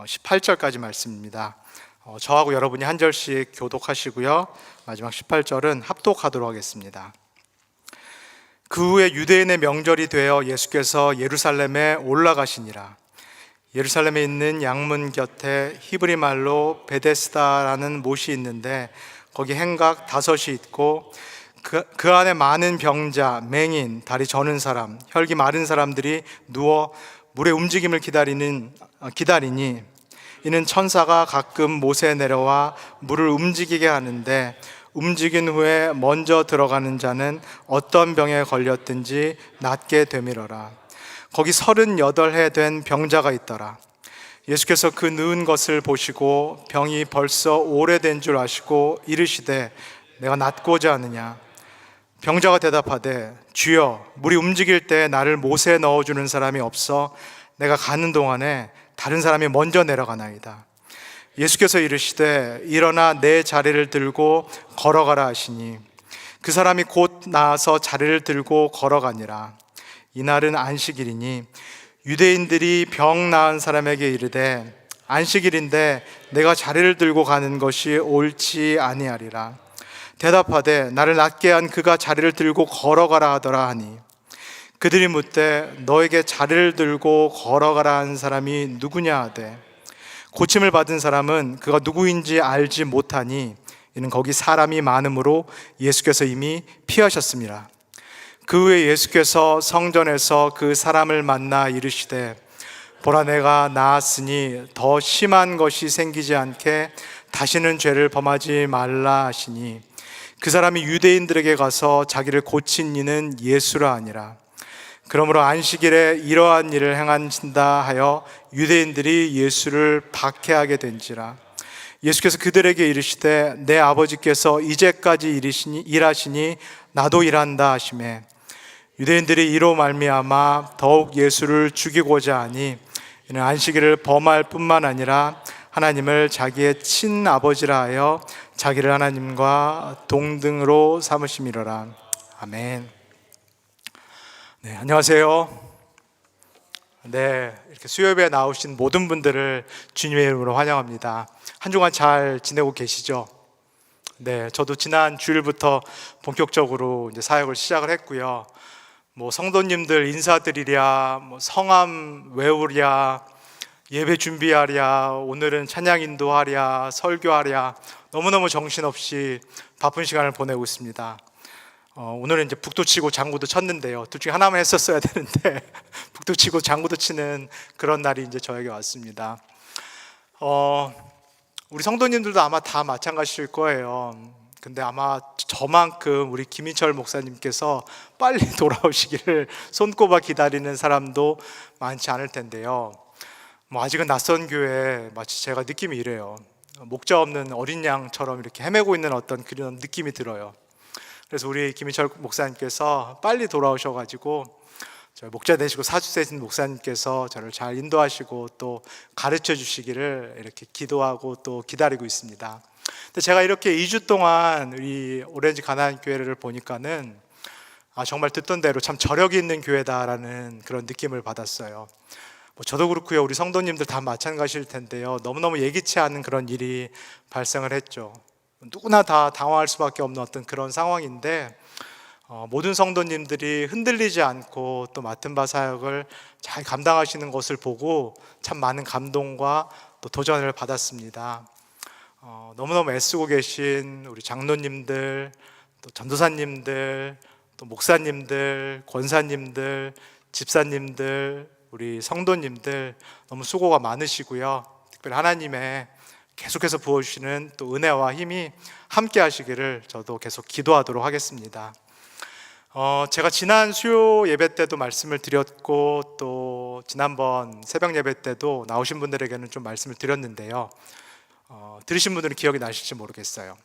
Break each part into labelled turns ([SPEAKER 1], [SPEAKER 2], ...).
[SPEAKER 1] 18절까지 말씀입니다. 저하고 여러분이 한 절씩 교독하시고요. 마지막 18절은 합독하도록 하겠습니다. 그 후에 유대인의 명절이 되어 예수께서 예루살렘에 올라가시니라. 예루살렘에 있는 양문 곁에 히브리 말로 베데스다라는 못이 있는데 거기 행각 5이 있고 그 안에 많은 병자, 맹인, 다리 저는 사람, 혈기 마른 사람들이 누워 물의 움직임을 기다리니 이는 천사가 가끔 못에 내려와 물을 움직이게 하는데 움직인 후에 먼저 들어가는 자는 어떤 병에 걸렸든지 낫게 되밀어라. 거기 38해 된 병자가 있더라. 예수께서 그 누운 것을 보시고 병이 벌써 오래된 줄 아시고 이르시되 내가 낫고자 하느냐. 병자가 대답하되 주여, 물이 움직일 때 나를 못에 넣어주는 사람이 없어 내가 가는 동안에 다른 사람이 먼저 내려가나이다. 예수께서 이르시되 일어나 내 자리를 들고 걸어가라 하시니 그 사람이 곧 나아서 자리를 들고 걸어가니라. 이날은 안식일이니 유대인들이 병 나은 사람에게 이르되 안식일인데 내가 자리를 들고 가는 것이 옳지 아니하리라. 대답하되 나를 낫게 한 그가 자리를 들고 걸어가라 하더라 하니 그들이 묻되 너에게 자리를 들고 걸어가라 한 사람이 누구냐 하되 고침을 받은 사람은 그가 누구인지 알지 못하니 이는 거기 사람이 많으므로 예수께서 이미 피하셨습니다. 그 후에 예수께서 성전에서 그 사람을 만나 이르시되 보라, 내가 나았으니 더 심한 것이 생기지 않게 다시는 죄를 범하지 말라 하시니 그 사람이 유대인들에게 가서 자기를 고친 이는 예수라 하니라. 그러므로 안식일에 이러한 일을 행한다 하여 유대인들이 예수를 박해하게 된지라. 예수께서 그들에게 이르시되 내 아버지께서 이제까지 일하시니 나도 일한다 하시매 유대인들이 이로 말미암아 더욱 예수를 죽이고자 하니 이는 안식일을 범할 뿐만 아니라 하나님을 자기의 친아버지라 하여 자기를 하나님과 동등으로 삼으심이로라. 아멘. 네, 안녕하세요. 네, 이렇게 수요예배에 나오신 모든 분들을 주님의 이름으로 환영합니다. 한 주간 잘 지내고 계시죠? 네, 저도 지난 주일부터 본격적으로 이제 사역을 시작을 했고요. 성도님들 인사드리랴, 성함 외우랴, 예배 준비하랴, 오늘은 찬양 인도하랴, 설교하랴, 너무너무 정신없이 바쁜 시간을 보내고 있습니다. 오늘은 이제 북도 치고 장구도 쳤는데요. 둘 중에 하나만 했었어야 되는데 북도 치고 장구도 치는 그런 날이 이제 저에게 왔습니다. 우리 성도님들도 아마 다 마찬가지일 거예요. 근데 아마 저만큼 우리 김인철 목사님께서 빨리 돌아오시기를 손꼽아 기다리는 사람도 많지 않을 텐데요. 아직은 낯선 교회에 마치 제가 느낌이 이래요. 목자 없는 어린 양처럼 이렇게 헤매고 있는 어떤 그런 느낌이 들어요. 그래서 우리 김인철 목사님께서 빨리 돌아오셔가지고 목자 되시고 사주 되신 목사님께서 저를 잘 인도하시고 또 가르쳐 주시기를 이렇게 기도하고 또 기다리고 있습니다. 근데 제가 이렇게 2주 동안 우리 오렌지 가나안 교회를 보니까는 정말 듣던 대로 참 저력이 있는 교회다라는 그런 느낌을 받았어요. 저도 그렇고요. 우리 성도님들 다 마찬가지일 텐데요. 너무너무 예기치 않은 그런 일이 발생을 했죠. 누구나 다 당황할 수밖에 없는 어떤 그런 상황인데 모든 성도님들이 흔들리지 않고 또 맡은 바 사역을 잘 감당하시는 것을 보고 참 많은 감동과 또 도전을 받았습니다. 너무너무 애쓰고 계신 우리 장로님들, 또 전도사님들, 또 목사님들, 권사님들, 집사님들, 우리 성도님들 너무 수고가 많으시고요. 특별히 하나님의 계속해서 부어주시는 또 은혜와 힘이 함께 하시기를 저도 계속 기도하도록 하겠습니다. 제가 지난 수요 예배 때도 말씀을 드렸고 또 지난번 새벽 예배 때도 나오신 분들에게는 좀 말씀을 드렸는데요. 들으신 분들은 기억이 나실지 모르겠어요.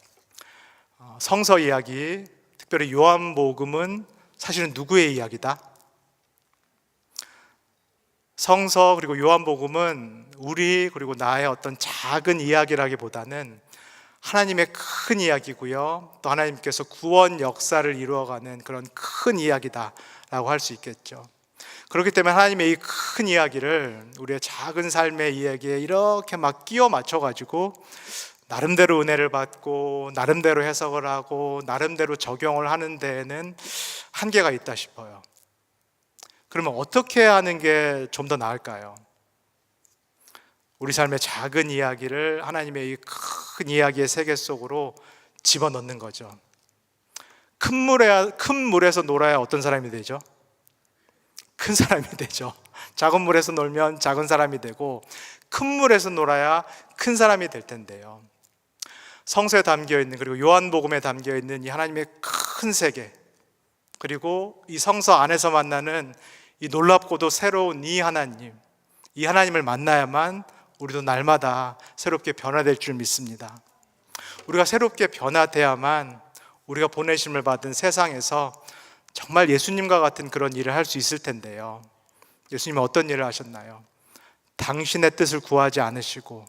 [SPEAKER 1] 성서 이야기, 특별히 요한복음은 사실은 누구의 이야기다? 성서 그리고 요한복음은 우리 그리고 나의 어떤 작은 이야기라기보다는 하나님의 큰 이야기고요. 또 하나님께서 구원 역사를 이루어가는 그런 큰 이야기다라고 할 수 있겠죠. 그렇기 때문에 하나님의 이 큰 이야기를 우리의 작은 삶의 이야기에 이렇게 막 끼워 맞춰 가지고 나름대로 은혜를 받고 나름대로 해석을 하고 나름대로 적용을 하는 데에는 한계가 있다 싶어요. 그러면 어떻게 하는 게 좀 더 나을까요? 우리 삶의 작은 이야기를 하나님의 이 큰 이야기의 세계 속으로 집어넣는 거죠. 큰 물에서 놀아야 어떤 사람이 되죠? 큰 사람이 되죠. 작은 물에서 놀면 작은 사람이 되고 큰 물에서 놀아야 큰 사람이 될 텐데요. 성서에 담겨 있는, 그리고 요한복음에 담겨 있는 이 하나님의 큰 세계, 그리고 이 성서 안에서 만나는 이 놀랍고도 새로운 이 하나님을 만나야만 우리도 날마다 새롭게 변화될 줄 믿습니다. 우리가 새롭게 변화돼야만 우리가 보내심을 받은 세상에서 정말 예수님과 같은 그런 일을 할 수 있을 텐데요. 예수님은 어떤 일을 하셨나요? 당신의 뜻을 구하지 않으시고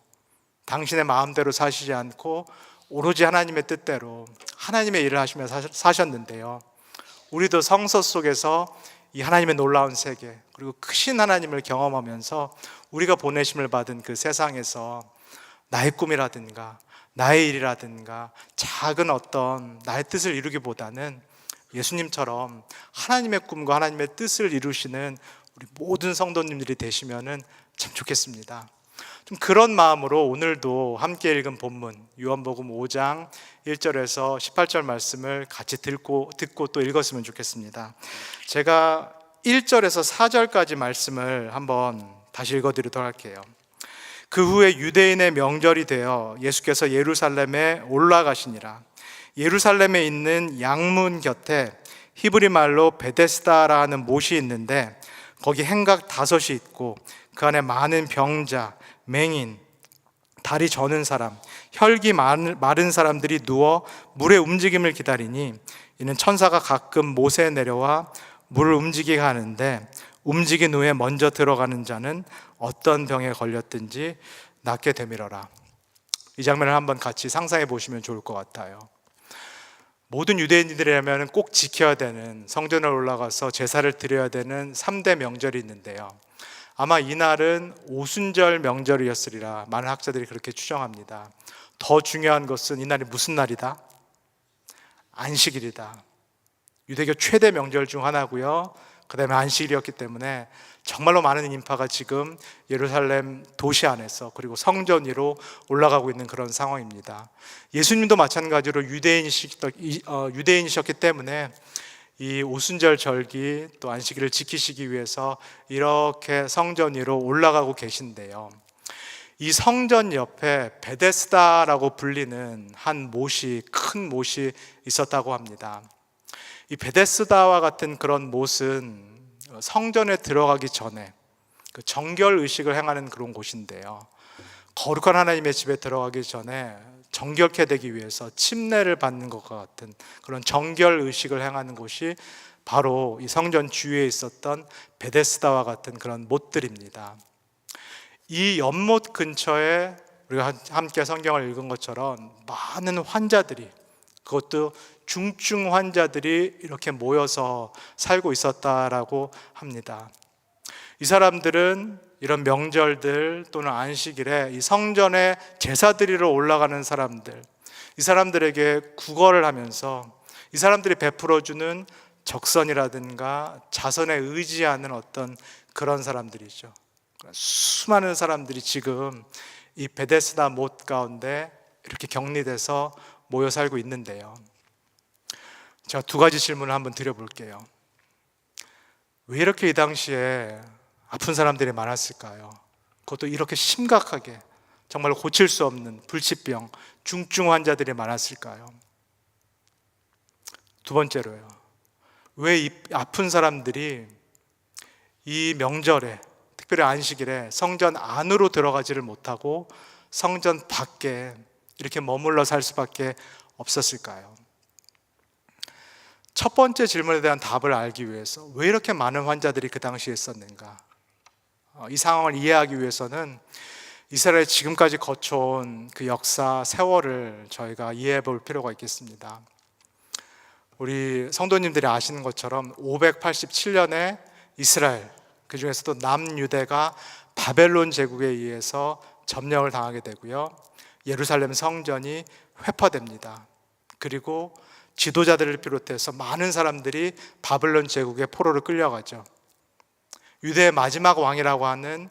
[SPEAKER 1] 당신의 마음대로 사시지 않고 오로지 하나님의 뜻대로 하나님의 일을 하시며 사셨는데요. 우리도 성서 속에서 이 하나님의 놀라운 세계, 그리고 크신 하나님을 경험하면서 우리가 보내심을 받은 그 세상에서 나의 꿈이라든가 나의 일이라든가 작은 어떤 나의 뜻을 이루기보다는 예수님처럼 하나님의 꿈과 하나님의 뜻을 이루시는 우리 모든 성도님들이 되시면은 참 좋겠습니다. 좀 그런 마음으로 오늘도 함께 읽은 본문 요한복음 5장 1절에서 18절 말씀을 같이 듣고 또 읽었으면 좋겠습니다. 제가 1절에서 4절까지 말씀을 한번 다시 읽어드리도록 할게요. 그 후에 유대인의 명절이 되어 예수께서 예루살렘에 올라가시니라. 예루살렘에 있는 양문 곁에 히브리 말로 베데스다라 하는 못이 있는데 거기 행각 5이 있고 그 안에 많은 병자, 맹인, 다리 저는 사람, 혈기 마른 사람들이 누워 물의 움직임을 기다리니 이는 천사가 가끔 못에 내려와 물을 움직이게 하는데 움직인 후에 먼저 들어가는 자는 어떤 병에 걸렸든지 낫게 되밀어라. 이 장면을 한번 같이 상상해 보시면 좋을 것 같아요. 모든 유대인들이라면 꼭 지켜야 되는, 성전에 올라가서 제사를 드려야 되는 3대 명절이 있는데요. 아마 이날은 오순절 명절이었으리라 많은 학자들이 그렇게 추정합니다. 더 중요한 것은 이날이 무슨 날이다? 안식일이다. 유대교 최대 명절 중 하나고요. 그 다음에 안식일이었기 때문에 정말로 많은 인파가 지금 예루살렘 도시 안에서 그리고 성전 위로 올라가고 있는 그런 상황입니다. 예수님도 마찬가지로 유대인이셨기 때문에 이 오순절 절기 또 안식일을 지키시기 위해서 이렇게 성전 위로 올라가고 계신데요. 이 성전 옆에 베데스다라고 불리는 한 못이, 큰 못이 있었다고 합니다. 이 베데스다와 같은 그런 못은 성전에 들어가기 전에 그 정결 의식을 행하는 그런 곳인데요. 거룩한 하나님의 집에 들어가기 전에 정결케 되기 위해서 침례를 받는 것과 같은 그런 정결 의식을 행하는 곳이 바로 이 성전 주위에 있었던 베데스다와 같은 그런 못들입니다. 이 연못 근처에 우리가 함께 성경을 읽은 것처럼 많은 환자들이, 그것도 중증 환자들이 이렇게 모여서 살고 있었다라고 합니다. 이 사람들은 이런 명절들 또는 안식일에 이 성전에 제사 드리러 올라가는 사람들, 이 사람들에게 구걸을 하면서 이 사람들이 베풀어주는 적선이라든가 자선에 의지하는 어떤 그런 사람들이죠. 수많은 사람들이 지금 이 베데스다 못 가운데 이렇게 격리돼서 모여 살고 있는데요. 제가 2가지 질문을 한번 드려볼게요. 왜 이렇게 이 당시에 아픈 사람들이 많았을까요? 그것도 이렇게 심각하게 정말로 고칠 수 없는 불치병, 중증 환자들이 많았을까요? 2번째로요. 왜 이 아픈 사람들이 이 명절에, 특별히 안식일에 성전 안으로 들어가지를 못하고 성전 밖에 이렇게 머물러 살 수밖에 없었을까요? 첫 번째 질문에 대한 답을 알기 위해서 왜 이렇게 많은 환자들이 그 당시에 있었는가? 이 상황을 이해하기 위해서는 이스라엘이 지금까지 거쳐온 그 역사, 세월을 저희가 이해해 볼 필요가 있겠습니다. 우리 성도님들이 아시는 것처럼 587년에 이스라엘, 그 중에서도 남유대가 바벨론 제국에 의해서 점령을 당하게 되고요. 예루살렘 성전이 회파됩니다. 그리고 지도자들을 비롯해서 많은 사람들이 바벨론 제국의 포로로 끌려가죠. 유대의 마지막 왕이라고 하는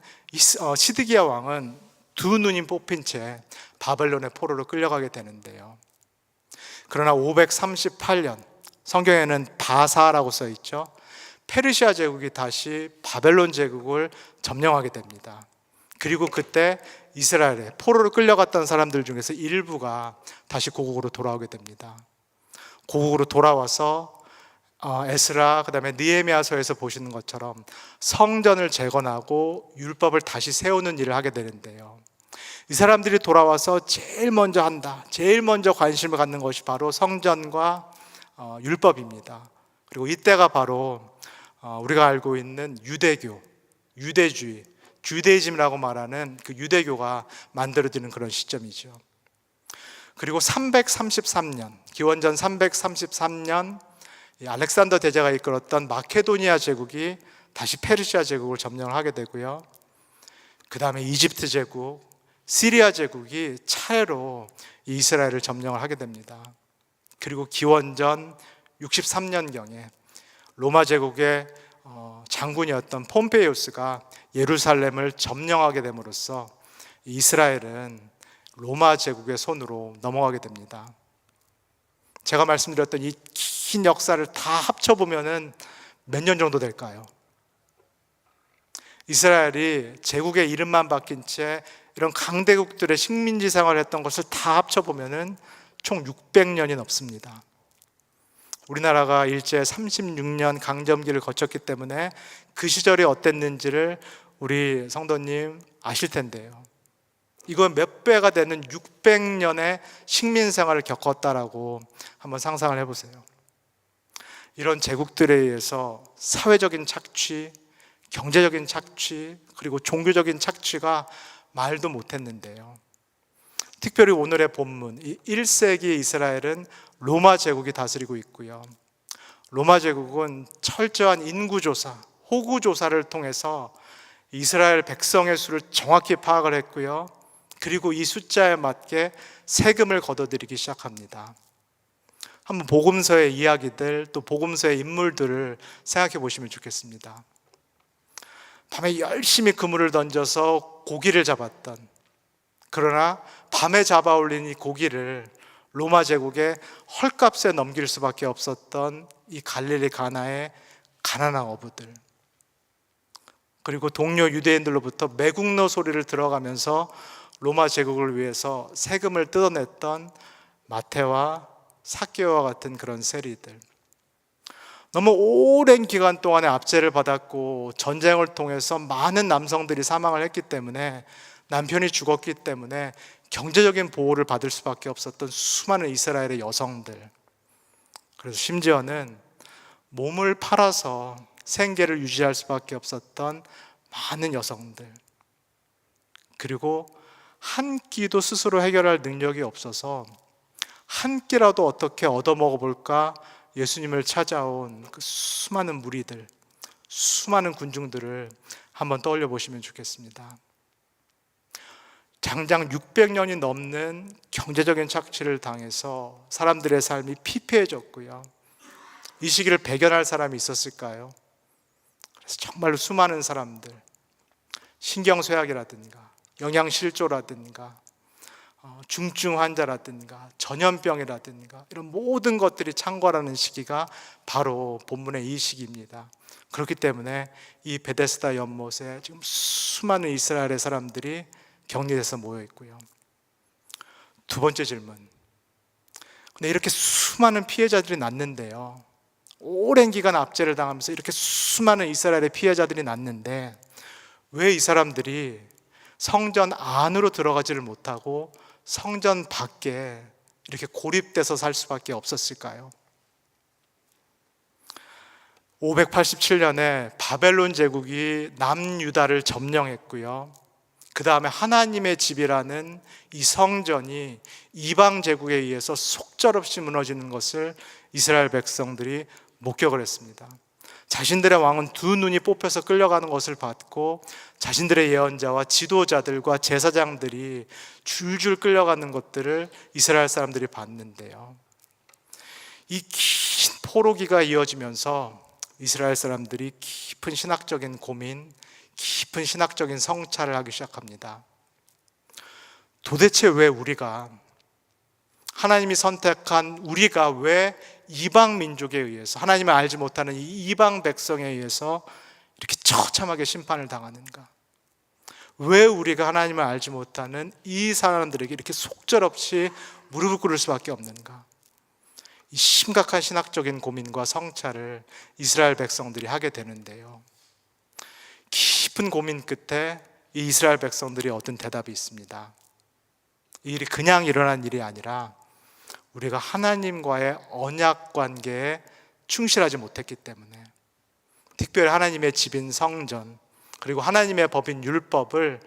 [SPEAKER 1] 시드기야 왕은 두 눈이 뽑힌 채 바벨론의 포로로 끌려가게 되는데요. 그러나 538년, 성경에는 바사라고 써 있죠. 페르시아 제국이 다시 바벨론 제국을 점령하게 됩니다. 그리고 그때 이스라엘에 포로로 끌려갔던 사람들 중에서 일부가 다시 고국으로 돌아오게 됩니다. 고국으로 돌아와서 에스라, 그다음에 느헤미야서에서 보시는 것처럼 성전을 재건하고 율법을 다시 세우는 일을 하게 되는데요. 이 사람들이 돌아와서 제일 먼저 관심을 갖는 것이 바로 성전과 율법입니다. 그리고 이때가 바로 우리가 알고 있는 유대교, 유대주의, 주데이즘이라고 말하는 그 유대교가 만들어지는 그런 시점이죠. 그리고 333년, 기원전 333년 알렉산더 대제가 이끌었던 마케도니아 제국이 다시 페르시아 제국을 점령을 하게 되고요. 그 다음에 이집트 제국, 시리아 제국이 차례로 이스라엘을 점령을 하게 됩니다. 그리고 기원전 63년경에 로마 제국의 장군이었던 폼페이우스가 예루살렘을 점령하게 됨으로써 이스라엘은 로마 제국의 손으로 넘어가게 됩니다. 제가 말씀드렸던 이 긴 역사를 다 합쳐보면 몇 년 정도 될까요? 이스라엘이 제국의 이름만 바뀐 채 이런 강대국들의 식민지 생활을 했던 것을 다 합쳐보면 총 600년이 넘습니다. 우리나라가 일제 36년 강점기를 거쳤기 때문에 그 시절이 어땠는지를 우리 성도님 아실 텐데요. 이건 몇 배가 되는 600년의 식민 생활을 겪었다라고 한번 상상을 해보세요. 이런 제국들에 의해서 사회적인 착취, 경제적인 착취, 그리고 종교적인 착취가 말도 못했는데요. 특별히 오늘의 본문, 1세기 이스라엘은 로마 제국이 다스리고 있고요. 로마 제국은 철저한 인구조사, 호구조사를 통해서 이스라엘 백성의 수를 정확히 파악을 했고요. 그리고 이 숫자에 맞게 세금을 걷어들이기 시작합니다. 한번 복음서의 이야기들, 또 복음서의 인물들을 생각해 보시면 좋겠습니다. 밤에 열심히 그물을 던져서 고기를 잡았던, 그러나 밤에 잡아 올린 이 고기를 로마 제국에 헐값에 넘길 수밖에 없었던 이 갈릴리 가나의 가난한 어부들, 그리고 동료 유대인들로부터 매국노 소리를 들어가면서 로마 제국을 위해서 세금을 뜯어냈던 마태와 삭개오와 같은 그런 세리들, 너무 오랜 기간 동안에 압제를 받았고 전쟁을 통해서 많은 남성들이 사망을 했기 때문에, 남편이 죽었기 때문에 경제적인 보호를 받을 수밖에 없었던 수많은 이스라엘의 여성들, 그래서 심지어는 몸을 팔아서 생계를 유지할 수밖에 없었던 많은 여성들, 그리고 한 끼도 스스로 해결할 능력이 없어서 한 끼라도 어떻게 얻어먹어볼까 예수님을 찾아온 그 수많은 무리들, 수많은 군중들을 한번 떠올려 보시면 좋겠습니다. 장장 600년이 넘는 경제적인 착취를 당해서 사람들의 삶이 피폐해졌고요. 이 시기를 배견할 사람이 있었을까요? 그래서 정말로 수많은 사람들, 신경쇠약이라든가 영양실조라든가 중증 환자라든가 전염병이라든가 이런 모든 것들이 창궐하는 시기가 바로 본문의 이 시기입니다. 그렇기 때문에 이 베데스다 연못에 지금 수많은 이스라엘의 사람들이 격리돼서 모여 있고요. 두 번째 질문, 근데 이렇게 수많은 피해자들이 났는데요, 오랜 기간 압제를 당하면서 이렇게 수많은 이스라엘의 피해자들이 났는데 왜 이 사람들이 성전 안으로 들어가지를 못하고 성전 밖에 이렇게 고립돼서 살 수밖에 없었을까요? 587년에 바벨론 제국이 남유다를 점령했고요. 그 다음에 하나님의 집이라는 이 성전이 이방 제국에 의해서 속절없이 무너지는 것을 이스라엘 백성들이 목격을 했습니다. 자신들의 왕은 두 눈이 뽑혀서 끌려가는 것을 봤고 자신들의 예언자와 지도자들과 제사장들이 줄줄 끌려가는 것들을 이스라엘 사람들이 봤는데요. 이 긴 포로기가 이어지면서 이스라엘 사람들이 깊은 신학적인 고민, 깊은 신학적인 성찰을 하기 시작합니다. 도대체 왜 우리가, 하나님이 선택한 우리가 왜 이방 민족에 의해서, 하나님을 알지 못하는 이 이방 백성에 의해서 이렇게 처참하게 심판을 당하는가? 왜 우리가 하나님을 알지 못하는 이 사람들에게 이렇게 속절없이 무릎을 꿇을 수밖에 없는가? 이 심각한 신학적인 고민과 성찰을 이스라엘 백성들이 하게 되는데요. 깊은 고민 끝에 이 이스라엘 백성들이 얻은 대답이 있습니다. 이 일이 그냥 일어난 일이 아니라 우리가 하나님과의 언약 관계에 충실하지 못했기 때문에, 특별히 하나님의 집인 성전, 그리고 하나님의 법인 율법을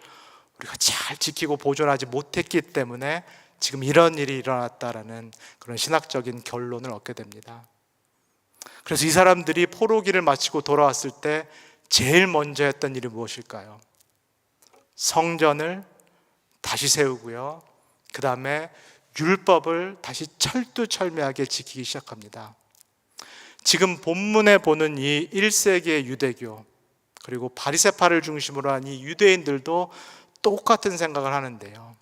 [SPEAKER 1] 우리가 잘 지키고 보존하지 못했기 때문에 지금 이런 일이 일어났다라는 그런 신학적인 결론을 얻게 됩니다. 그래서 이 사람들이 포로기를 마치고 돌아왔을 때 제일 먼저 했던 일이 무엇일까요? 성전을 다시 세우고요, 그 다음에 율법을 다시 철두철미하게 지키기 시작합니다. 지금 본문에 보는 이 1세기의 유대교, 그리고 바리새파를 중심으로 한 이 유대인들도 똑같은 생각을 하는데요.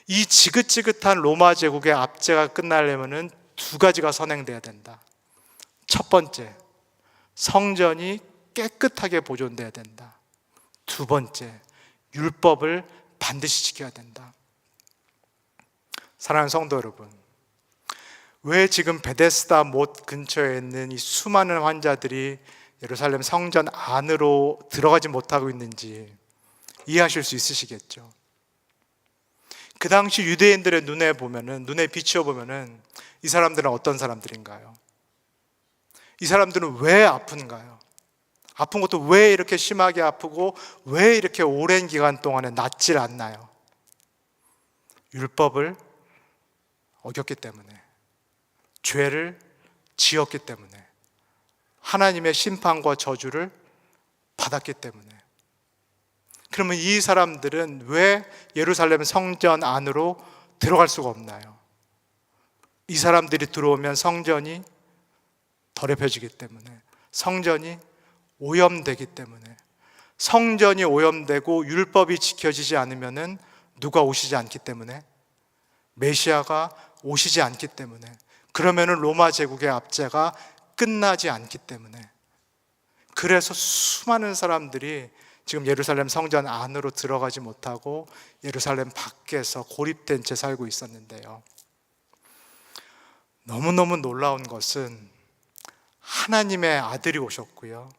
[SPEAKER 1] 이 지긋지긋한 로마 제국의 압제가 끝나려면 두 가지가 선행돼야 된다. 첫 번째, 성전이 깨끗하게 보존돼야 된다. 두 번째, 율법을 반드시 지켜야 된다. 사랑하는 성도 여러분, 왜 지금 베데스다 못 근처에 있는 이 수많은 환자들이 예루살렘 성전 안으로 들어가지 못하고 있는지 이해하실 수 있으시겠죠? 그 당시 유대인들의 눈에 비추어 보면은 이 사람들은 어떤 사람들인가요? 이 사람들은 왜 아픈가요? 아픈 것도 왜 이렇게 심하게 아프고 왜 이렇게 오랜 기간 동안에 낫질 않나요? 율법을 어겼기 때문에, 죄를 지었기 때문에, 하나님의 심판과 저주를 받았기 때문에. 그러면 이 사람들은 왜 예루살렘 성전 안으로 들어갈 수가 없나요? 이 사람들이 들어오면 성전이 더럽혀지기 때문에, 성전이 오염되기 때문에, 성전이 오염되고 율법이 지켜지지 않으면 누가 오시지 않기 때문에, 메시아가 오시지 않기 때문에, 그러면은 로마 제국의 압제가 끝나지 않기 때문에. 그래서 수많은 사람들이 지금 예루살렘 성전 안으로 들어가지 못하고 예루살렘 밖에서 고립된 채 살고 있었는데요. 너무너무 놀라운 것은 하나님의 아들이 오셨고요,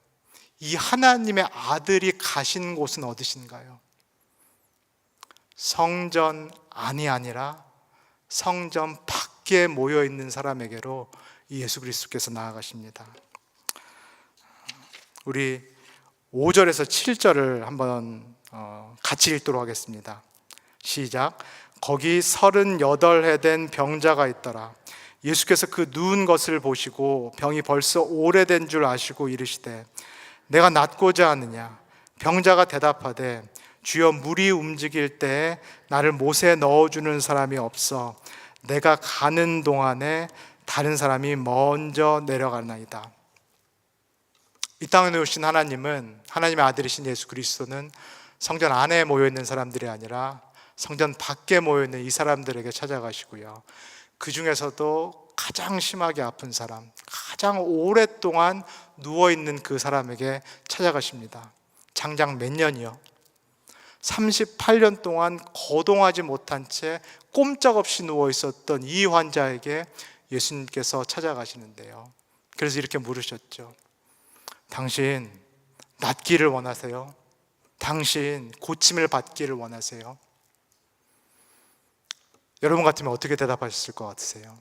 [SPEAKER 1] 이 하나님의 아들이 가신 곳은 어디신가요? 성전 안이 아니라 성전 밖에 모여있는 사람에게로 이 예수 그리스도께서 나아가십니다. 우리 5절에서 7절을 한번 같이 읽도록 하겠습니다. 시작. 거기 38해 된 병자가 있더라. 예수께서 그 누운 것을 보시고 병이 벌써 오래된 줄 아시고 이르시되 내가 낫고자 하느냐? 병자가 대답하되 주여, 물이 움직일 때에 나를 못에 넣어주는 사람이 없어 내가 가는 동안에 다른 사람이 먼저 내려가나이다. 이 땅에 오신 하나님은, 하나님의 아들이신 예수 그리스도는 성전 안에 모여있는 사람들이 아니라 성전 밖에 모여있는 이 사람들에게 찾아가시고요, 그 중에서도 가장 심하게 아픈 사람, 가장 오랫동안 누워있는 그 사람에게 찾아가십니다. 장장 몇 년이요? 38년 동안 거동하지 못한 채 꼼짝없이 누워있었던 이 환자에게 예수님께서 찾아가시는데요, 그래서 이렇게 물으셨죠. 당신 낫기를 원하세요? 당신 고침을 받기를 원하세요? 여러분 같으면 어떻게 대답하셨을 것 같으세요?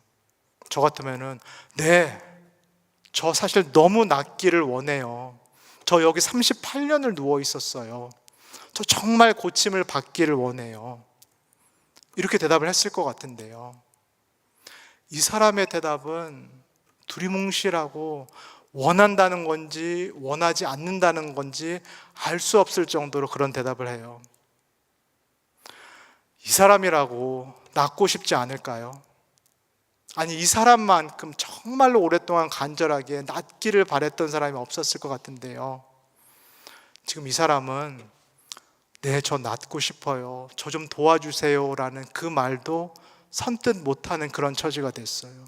[SPEAKER 1] 저 같으면은 네, 저 사실 너무 낫기를 원해요. 저 여기 38년을 누워 있었어요. 저 정말 고침을 받기를 원해요. 이렇게 대답을 했을 것 같은데요, 이 사람의 대답은 두리뭉실하고 원한다는 건지 원하지 않는다는 건지 알 수 없을 정도로 그런 대답을 해요. 이 사람이라고 낳고 싶지 않을까요? 아니, 이 사람만큼 정말로 오랫동안 간절하게 낳기를 바랬던 사람이 없었을 것 같은데요. 지금 이 사람은 네, 저 낳고 싶어요, 저 좀 도와주세요 라는 그 말도 선뜻 못하는 그런 처지가 됐어요.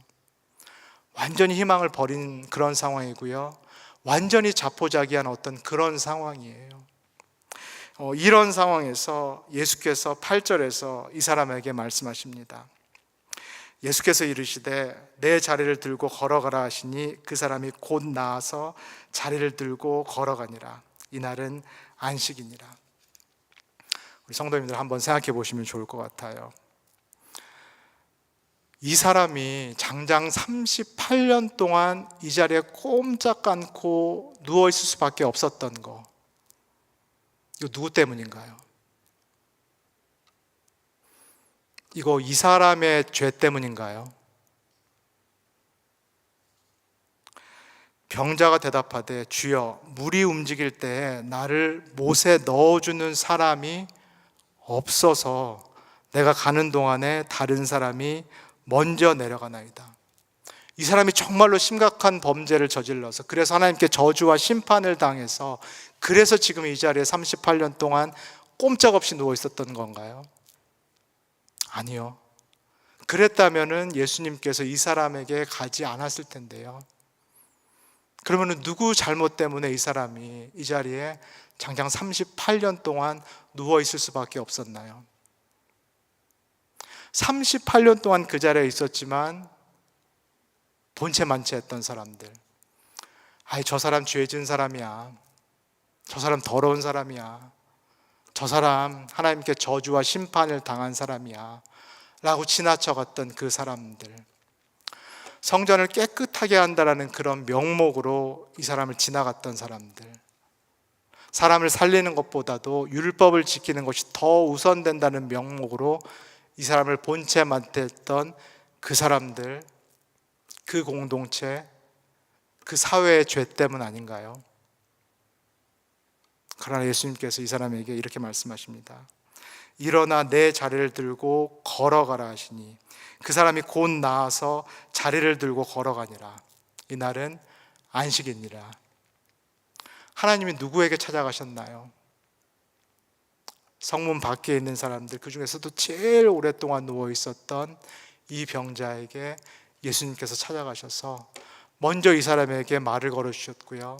[SPEAKER 1] 완전히 희망을 버린 그런 상황이고요, 완전히 자포자기한 어떤 그런 상황이에요. 이런 상황에서 예수께서 8절에서 이 사람에게 말씀하십니다. 예수께서 이르시되 내 자리를 들고 걸어가라 하시니 그 사람이 곧 나아서 자리를 들고 걸어가니라. 이날은 안식이니라. 우리 성도님들 한번 생각해 보시면 좋을 것 같아요. 이 사람이 장장 38년 동안 이 자리에 꼼짝 않고 누워 있을 수밖에 없었던 거, 이거 누구 때문인가요? 이거 이 사람의 죄 때문인가요? 병자가 대답하되 주여, 물이 움직일 때 나를 못에 넣어주는 사람이 없어서 내가 가는 동안에 다른 사람이 먼저 내려가나이다. 이 사람이 정말로 심각한 범죄를 저질러서, 그래서 하나님께 저주와 심판을 당해서, 그래서 지금 이 자리에 38년 동안 꼼짝없이 누워 있었던 건가요? 아니요. 그랬다면은 예수님께서 이 사람에게 가지 않았을 텐데요. 그러면은 누구 잘못 때문에 이 사람이 이 자리에 장장 38년 동안 누워 있을 수밖에 없었나요? 38년 동안 그 자리에 있었지만 본체만체했던 사람들, 아이, 저 사람 죄 지은 사람이야, 저 사람 더러운 사람이야, 저 사람 하나님께 저주와 심판을 당한 사람이야 라고 지나쳐갔던 그 사람들, 성전을 깨끗하게 한다라는 그런 명목으로 이 사람을 지나갔던 사람들, 사람을 살리는 것보다도 율법을 지키는 것이 더 우선된다는 명목으로 이 사람을 본체만했던 그 사람들, 그 공동체, 그 사회의 죄 때문 아닌가요? 그러나 예수님께서 이 사람에게 이렇게 말씀하십니다. 일어나 내 자리를 들고 걸어가라 하시니 그 사람이 곧 나아서 자리를 들고 걸어가니라. 이날은 안식이니라. 하나님이 누구에게 찾아가셨나요? 성문 밖에 있는 사람들, 그 중에서도 제일 오랫동안 누워 있었던 이 병자에게 예수님께서 찾아가셔서 먼저 이 사람에게 말을 걸어주셨고요,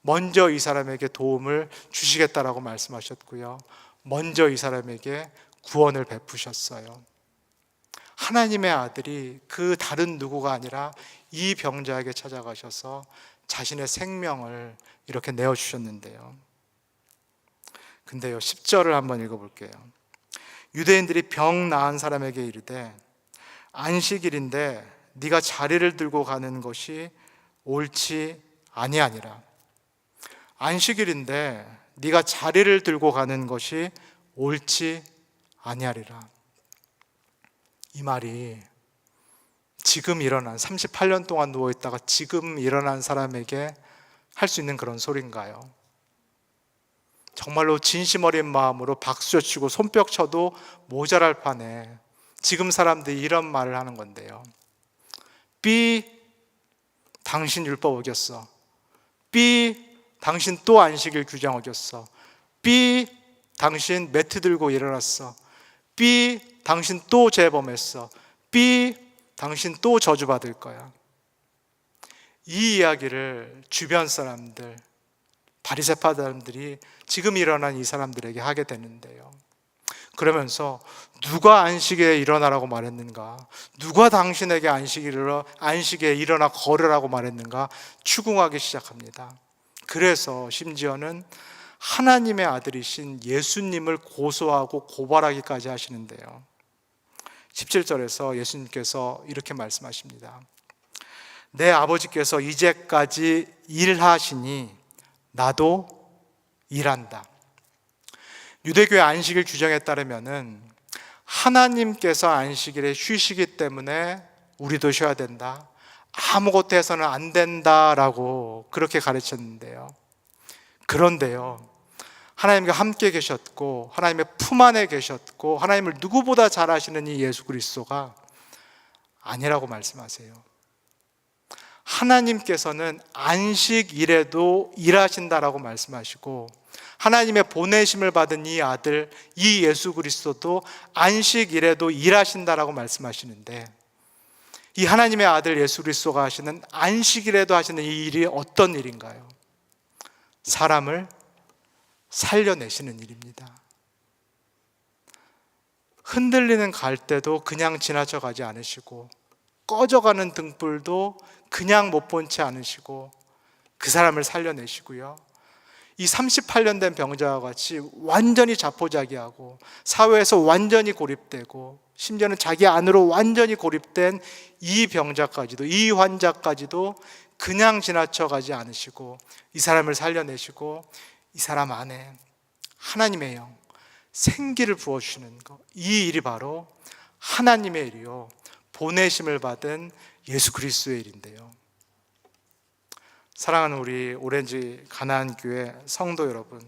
[SPEAKER 1] 먼저 이 사람에게 도움을 주시겠다라고 말씀하셨고요, 먼저 이 사람에게 구원을 베푸셨어요. 하나님의 아들이 그 다른 누구가 아니라 이 병자에게 찾아가셔서 자신의 생명을 이렇게 내어주셨는데요. 근데요, 10절을 한번 읽어볼게요. 유대인들이 병 나은 사람에게 이르되 안식일인데 네가 자리를 들고 가는 것이 옳지 아니하니라. 안식일인데 네가 자리를 들고 가는 것이 옳지 아니하리라. 이 말이 지금 일어난 38년 동안 누워있다가 지금 일어난 사람에게 할 수 있는 그런 소리인가요? 정말로 진심 어린 마음으로 박수쳐 치고 손뼉 쳐도 모자랄 판에 지금 사람들이 이런 말을 하는 건데요. B, 당신 율법 어겼어. B, 당신 또 안식일 규정 어겼어. B, 당신 매트 들고 일어났어. B, 당신 또 죄범했어. B, 당신 또 저주받을 거야. 이 이야기를 주변 사람들, 바리새파 사람들이 지금 일어난 이 사람들에게 하게 되는데요. 그러면서 누가 안식에 일어나라고 말했는가? 누가 당신에게 안식에 일어나 걸으라고 말했는가? 추궁하기 시작합니다. 그래서 심지어는 하나님의 아들이신 예수님을 고소하고 고발하기까지 하시는데요. 17절에서 예수님께서 이렇게 말씀하십니다. 내 아버지께서 이제까지 일하시니 나도 일한다. 유대교의 안식일 규정에 따르면은 하나님께서 안식일에 쉬시기 때문에 우리도 쉬어야 된다. 아무것도 해서는 안 된다라고 그렇게 가르쳤는데요. 그런데요, 하나님과 함께 계셨고 하나님의 품 안에 계셨고 하나님을 누구보다 잘 아시는 이 예수 그리스도가 아니라고 말씀하세요. 하나님께서는 안식일에도 일하신다라고 말씀하시고 하나님의 보내심을 받은 이 아들, 이 예수 그리스도도 안식일에도 일하신다라고 말씀하시는데, 이 하나님의 아들 예수 그리스도가 하시는 안식일에도 하시는 이 일이 어떤 일인가요? 사람을 살려내시는 일입니다. 흔들리는 갈대도 그냥 지나쳐 가지 않으시고, 꺼져가는 등불도 그냥 못 본 채 않으시고 그 사람을 살려내시고요, 이 38년 된 병자와 같이 완전히 자포자기하고 사회에서 완전히 고립되고 심지어는 자기 안으로 완전히 고립된 이 병자까지도, 이 환자까지도 그냥 지나쳐 가지 않으시고 이 사람을 살려내시고 이 사람 안에 하나님의 영, 생기를 부어주시는 것, 이 일이 바로 하나님의 일이요, 보내심을 받은 예수 그리스도의 일인데요. 사랑하는 우리 오렌지 가나안 교회 성도 여러분,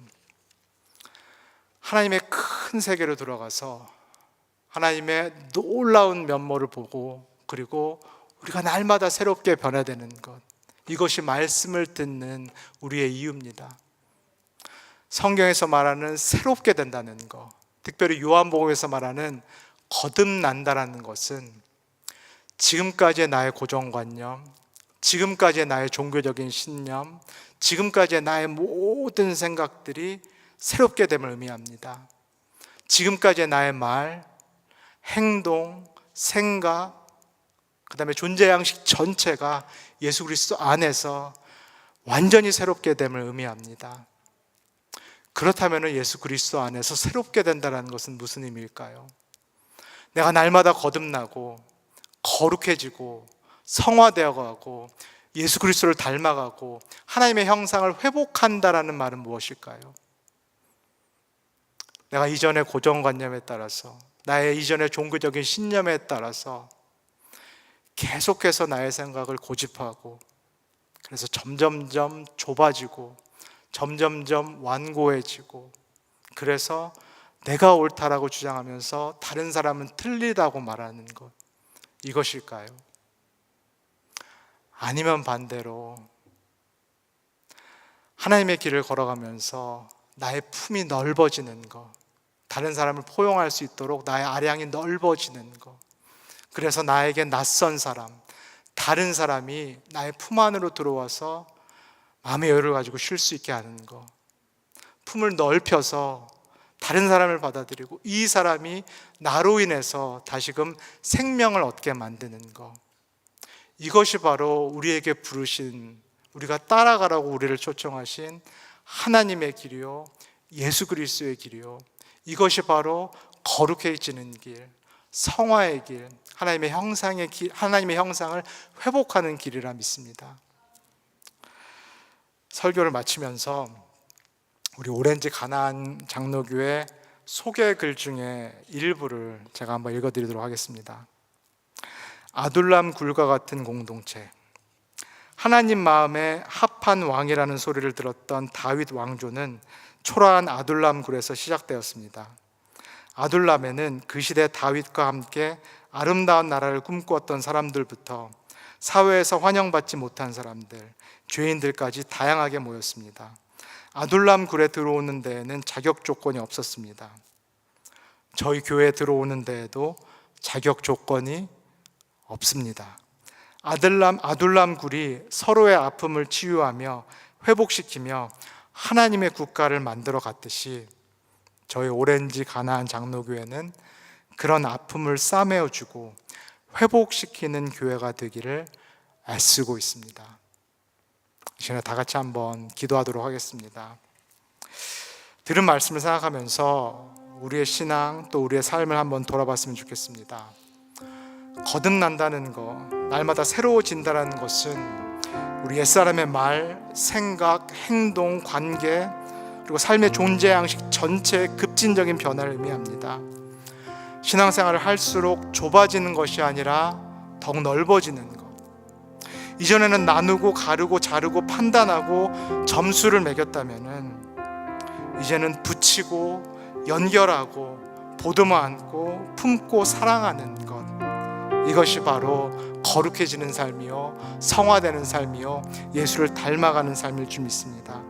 [SPEAKER 1] 하나님의 큰 세계로 들어가서 하나님의 놀라운 면모를 보고, 그리고 우리가 날마다 새롭게 변화되는 것, 이것이 말씀을 듣는 우리의 이유입니다. 성경에서 말하는 새롭게 된다는 것, 특별히 요한복음에서 말하는 거듭난다라는 것은 지금까지의 나의 고정관념, 지금까지의 나의 종교적인 신념, 지금까지의 나의 모든 생각들이 새롭게 됨을 의미합니다. 지금까지의 나의 말, 행동, 생각, 그 다음에 존재 양식 전체가 예수 그리스도 안에서 완전히 새롭게 됨을 의미합니다. 그렇다면 예수 그리스도 안에서 새롭게 된다는 것은 무슨 의미일까요? 내가 날마다 거듭나고 거룩해지고 성화되어가고 예수 그리스도를 닮아가고 하나님의 형상을 회복한다라는 말은 무엇일까요? 내가 이전의 고정관념에 따라서, 나의 이전의 종교적인 신념에 따라서 계속해서 나의 생각을 고집하고, 그래서 점점점 좁아지고 점점점 완고해지고, 그래서 내가 옳다라고 주장하면서 다른 사람은 틀리다고 말하는 것, 이것일까요? 아니면 반대로 하나님의 길을 걸어가면서 나의 품이 넓어지는 것, 다른 사람을 포용할 수 있도록 나의 아량이 넓어지는 것, 그래서 나에게 낯선 사람, 다른 사람이 나의 품 안으로 들어와서 마음의 여유를 가지고 쉴 수 있게 하는 것, 품을 넓혀서 다른 사람을 받아들이고 이 사람이 나로 인해서 다시금 생명을 얻게 만드는 것, 이것이 바로 우리에게 부르신, 우리가 따라가라고 우리를 초청하신 하나님의 길이요, 예수 그리스도의 길이요, 이것이 바로 거룩해지는 길, 성화의 길, 하나님의 형상의 길, 하나님의 형상을 회복하는 길이라 믿습니다. 설교를 마치면서 우리 오렌지 가나안 장로교회 소개 글 중에 일부를 제가 한번 읽어드리도록 하겠습니다. 아둘람 굴과 같은 공동체. 하나님 마음에 합한 왕이라는 소리를 들었던 다윗 왕조는 초라한 아둘람 굴에서 시작되었습니다. 아둘람에는 그 시대 다윗과 함께 아름다운 나라를 꿈꾸었던 사람들부터 사회에서 환영받지 못한 사람들, 죄인들까지 다양하게 모였습니다. 아둘람 굴에 들어오는 데에는 자격 조건이 없었습니다. 저희 교회에 들어오는 데에도 자격 조건이 없습니다. 아둘람 굴이 서로의 아픔을 치유하며 회복시키며 하나님의 국가를 만들어 갔듯이 저희 오렌지 가나안 장로교회는 그런 아픔을 싸매어주고 회복시키는 교회가 되기를 애쓰고 있습니다. 이 시간에 다 같이 한번 기도하도록 하겠습니다. 들은 말씀을 생각하면서 우리의 신앙 또 우리의 삶을 한번 돌아봤으면 좋겠습니다. 거듭난다는 것, 날마다 새로워진다는 것은 우리 옛사람의 말, 생각, 행동, 관계, 그리고 삶의 존재 양식 전체의 급진적인 변화를 의미합니다. 신앙생활을 할수록 좁아지는 것이 아니라 더욱 넓어지는 것, 이전에는 나누고 가르고 자르고 판단하고 점수를 매겼다면은 이제는 붙이고 연결하고 보듬어 안고 품고 사랑하는 것, 이것이 바로 거룩해지는 삶이요 성화되는 삶이요 예수를 닮아가는 삶일 줄 믿습니다.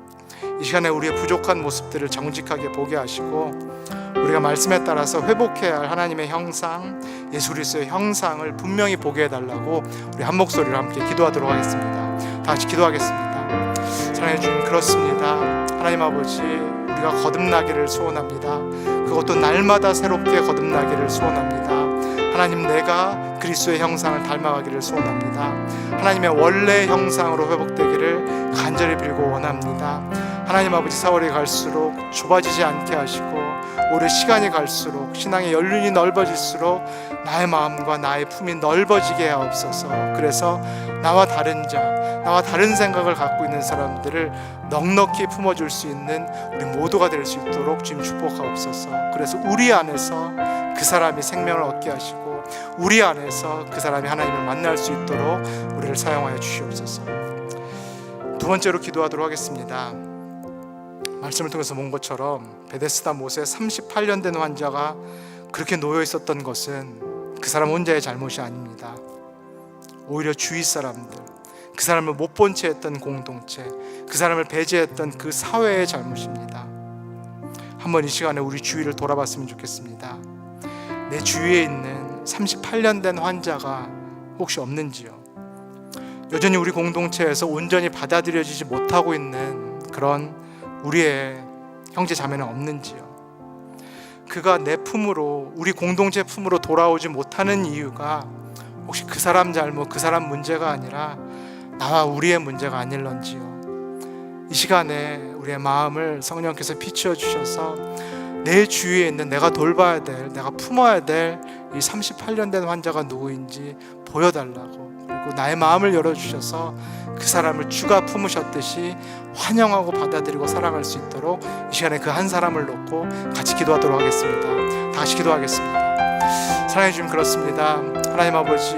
[SPEAKER 1] 이 시간에 우리의 부족한 모습들을 정직하게 보게 하시고 우리가 말씀에 따라서 회복해야 할 하나님의 형상, 예수 그리스도의 형상을 분명히 보게 해달라고 우리 한 목소리로 함께 기도하도록 하겠습니다. 다 같이 기도하겠습니다. 사랑해 주님, 그렇습니다. 하나님 아버지, 우리가 거듭나기를 소원합니다. 그것도 날마다 새롭게 거듭나기를 소원합니다. 하나님, 내가 그리스도의 형상을 닮아가기를 소원합니다. 하나님의 원래 형상으로 회복되기를 간절히 빌고 원합니다. 하나님 아버지, 세월이 갈수록 좁아지지 않게 하시고 오히려 시간이 갈수록 신앙의 연륜이 넓어질수록 나의 마음과 나의 품이 넓어지게 하옵소서. 그래서 나와 다른 자, 나와 다른 생각을 갖고 있는 사람들을 넉넉히 품어줄 수 있는 우리 모두가 될 수 있도록 주님 축복하옵소서. 그래서 우리 안에서 그 사람이 생명을 얻게 하시고 우리 안에서 그 사람이 하나님을 만날 수 있도록 우리를 사용하여 주시옵소서. 두 번째로 기도하도록 하겠습니다. 말씀을 통해서 본 것처럼 베데스다 못에 38년 된 환자가 그렇게 놓여 있었던 것은 그 사람 혼자의 잘못이 아닙니다. 오히려 주위 사람들, 그 사람을 못 본 채 했던 공동체, 그 사람을 배제했던 그 사회의 잘못입니다. 한번 이 시간에 우리 주위를 돌아봤으면 좋겠습니다. 내 주위에 있는 38년 된 환자가 혹시 없는지요? 여전히 우리 공동체에서 온전히 받아들여지지 못하고 있는 그런 우리의 형제 자매는 없는지요? 그가 내 품으로, 우리 공동체 품으로 돌아오지 못하는 이유가 혹시 그 사람 잘못, 그 사람 문제가 아니라 나와 우리의 문제가 아닐런지요? 이 시간에 우리의 마음을 성령께서 비추어 주셔서 내 주위에 있는 내가 돌봐야 될, 내가 품어야 될 이 38년 된 환자가 누구인지 보여달라고, 그리고 나의 마음을 열어주셔서 그 사람을 주가 품으셨듯이 환영하고 받아들이고 사랑할 수 있도록 이 시간에 그 한 사람을 놓고 같이 기도하도록 하겠습니다. 다시 기도하겠습니다. 사랑해 주님, 그렇습니다. 하나님 아버지,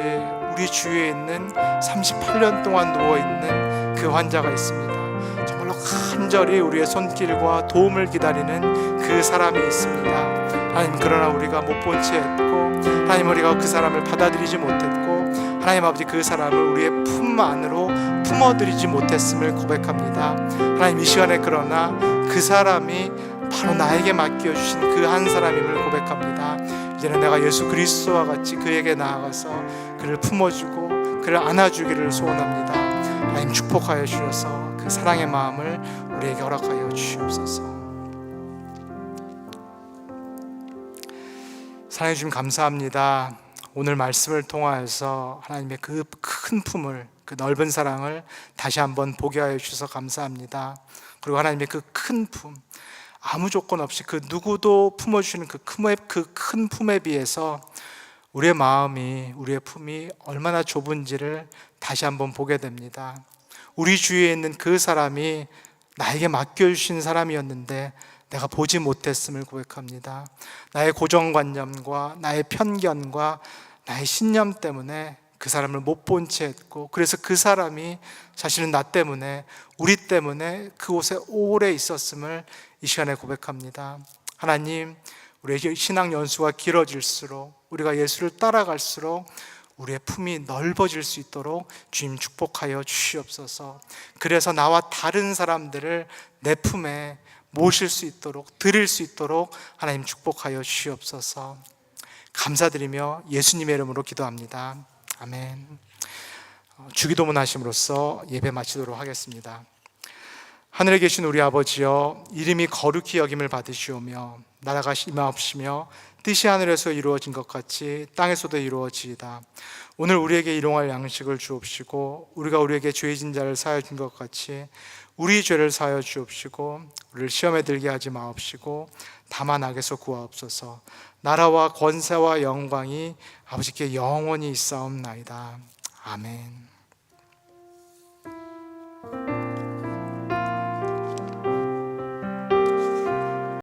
[SPEAKER 1] 우리 주위에 있는 38년 동안 누워있는 그 환자가 있습니다. 정말로 간절히 우리의 손길과 도움을 기다리는 그 사람이 있습니다. 하나님, 그러나 우리가 못 본 채 했고, 하나님, 우리가 그 사람을 받아들이지 못했고, 하나님 아버지, 그 사람을 우리의 품 안으로 품어들이지 못했음을 고백합니다. 하나님, 이 시간에 그러나 그 사람이 바로 나에게 맡겨주신 그 한 사람임을 고백합니다. 이제는 내가 예수 그리스도와 같이 그에게 나아가서 그를 품어주고 그를 안아주기를 소원합니다. 하나님, 축복하여 주셔서 그 사랑의 마음을 우리에게 허락하여 주시옵소서. 사랑해 주님, 감사합니다. 오늘 말씀을 통하여서 하나님의 그 큰 품을, 그 넓은 사랑을 다시 한번 보게 하여 주셔서 감사합니다. 그리고 하나님의 그 큰 품, 아무 조건 없이 그 누구도 품어주시는 그 큰 품에 비해서 우리의 마음이, 우리의 품이 얼마나 좁은지를 다시 한번 보게 됩니다. 우리 주위에 있는 그 사람이 나에게 맡겨주신 사람이었는데 내가 보지 못했음을 고백합니다. 나의 고정관념과 나의 편견과 나의 신념 때문에 그 사람을 못 본 채 했고, 그래서 그 사람이 사실은 나 때문에, 우리 때문에 그곳에 오래 있었음을 이 시간에 고백합니다. 하나님, 우리의 신앙 연수가 길어질수록, 우리가 예수를 따라갈수록 우리의 품이 넓어질 수 있도록 주님 축복하여 주시옵소서. 그래서 나와 다른 사람들을 내 품에 모실 수 있도록, 드릴 수 있도록 하나님 축복하여 주시옵소서. 감사드리며 예수님의 이름으로 기도합니다. 아멘. 주기도문 하심으로써 예배 마치도록 하겠습니다. 하늘에 계신 우리 아버지여, 이름이 거룩히 여김을 받으시오며 나라가 임하옵시며 뜻이 하늘에서 이루어진 것 같이 땅에서도 이루어지이다. 오늘 우리에게 일용할 양식을 주옵시고 우리가 우리에게 죄 진 자를 사하여 준 것 같이 우리 죄를 사하여 주옵시고 우리를 시험에 들게 하지 마옵시고 다만 악에서 구하옵소서. 나라와 권세와 영광이 아버지께 영원히 있사옵나이다. 아멘.